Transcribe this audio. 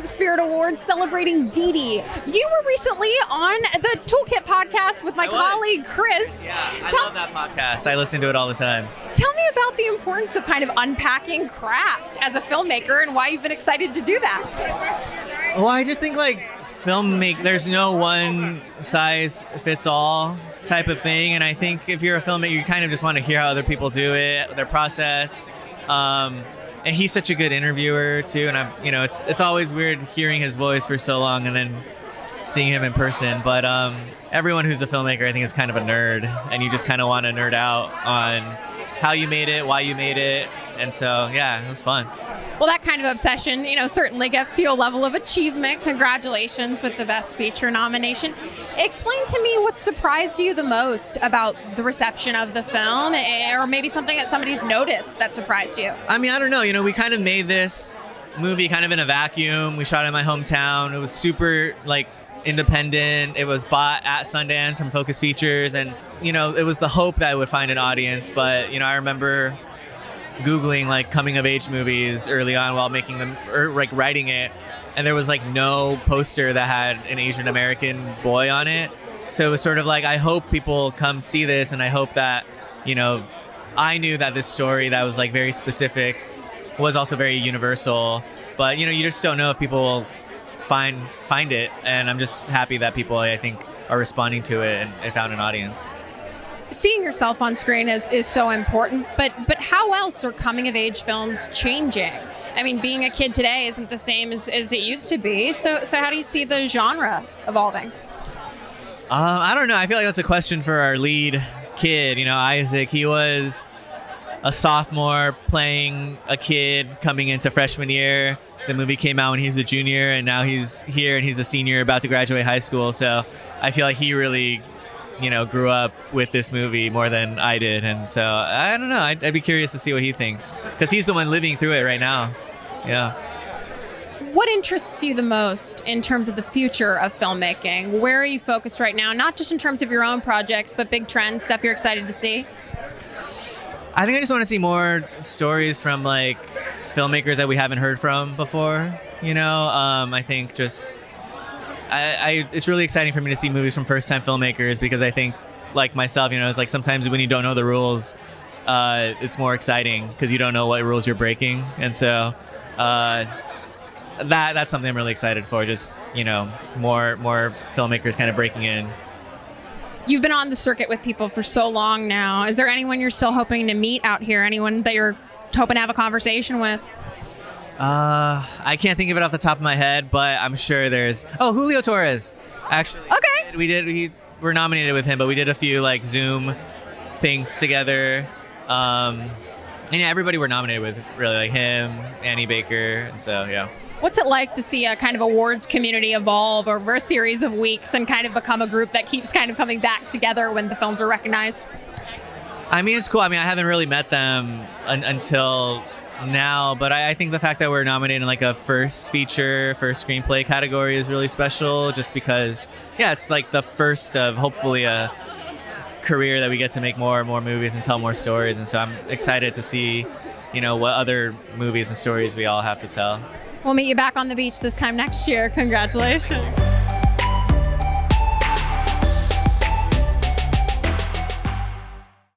Student Spirit Awards celebrating Dìdi. You were recently on the Toolkit podcast with my colleague Chris. Yeah, I love that podcast. I listen to it all the time. Tell me about the importance of kind of unpacking craft as a filmmaker and why you've been excited to do that. Well, I just think like there's no one size fits all type of thing, and I think if you're a filmmaker, you kind of just want to hear how other people do it, their process. And he's such a good interviewer too, and it's always weird hearing his voice for so long and then seeing him in person. But everyone who's a filmmaker, I think, is kind of a nerd, and you just kind of want to nerd out on how you made it, why you made it, and so yeah, it was fun. Well, that kind of obsession, certainly gets you a level of achievement. Congratulations with the Best Feature nomination. Explain to me what surprised you the most about the reception of the film, or maybe something that somebody's noticed that surprised you. I mean, I don't know. We kind of made this movie kind of in a vacuum. We shot it in my hometown. It was super, independent. It was bought at Sundance from Focus Features, and, it was the hope that it would find an audience. But, I remember Googling coming of age movies early on while making them or writing it, and there was no poster that had an Asian American boy on it. So it was sort of I hope people come see this, and I hope that I knew that this story that was very specific was also very universal, but you just don't know if people will find it, and I'm just happy that people, I think, are responding to it and it found an audience. Seeing yourself on screen is so important, but how else are coming-of-age films changing? I mean, being a kid today isn't the same as it used to be, so how do you see the genre evolving? I don't know. I feel like that's a question for our lead kid, Isaac. He was a sophomore playing a kid coming into freshman year. The movie came out when he was a junior, and now he's here and he's a senior about to graduate high school, so I feel like he really grew up with this movie more than I did. And so, I don't know. I'd be curious to see what he thinks, because he's the one living through it right now. Yeah. What interests you the most in terms of the future of filmmaking? Where are you focused right now? Not just in terms of your own projects, but big trends, stuff you're excited to see? I think I just want to see more stories from filmmakers that we haven't heard from before. I think just... it's really exciting for me to see movies from first-time filmmakers, because I think, like myself, it's sometimes when you don't know the rules, it's more exciting because you don't know what rules you're breaking, and so that's something I'm really excited for. Just more filmmakers kind of breaking in. You've been on the circuit with people for so long now. Is there anyone you're still hoping to meet out here? Anyone that you're hoping to have a conversation with? I can't think of it off the top of my head, but I'm sure there's... Oh, Julio Torres, actually. Okay. We were nominated with him, but we did a few Zoom things together. And yeah, everybody we're nominated with, really, him, Annie Baker, and so, yeah. What's it like to see a kind of awards community evolve over a series of weeks and kind of become a group that keeps kind of coming back together when the films are recognized? I mean, it's cool. I mean, I haven't really met them until now, but I think the fact that we're nominated in a first feature, first screenplay category is really special, just because, yeah, it's the first of hopefully a career that we get to make more and more movies and tell more stories. And so I'm excited to see, what other movies and stories we all have to tell. We'll meet you back on the beach this time next year. Congratulations.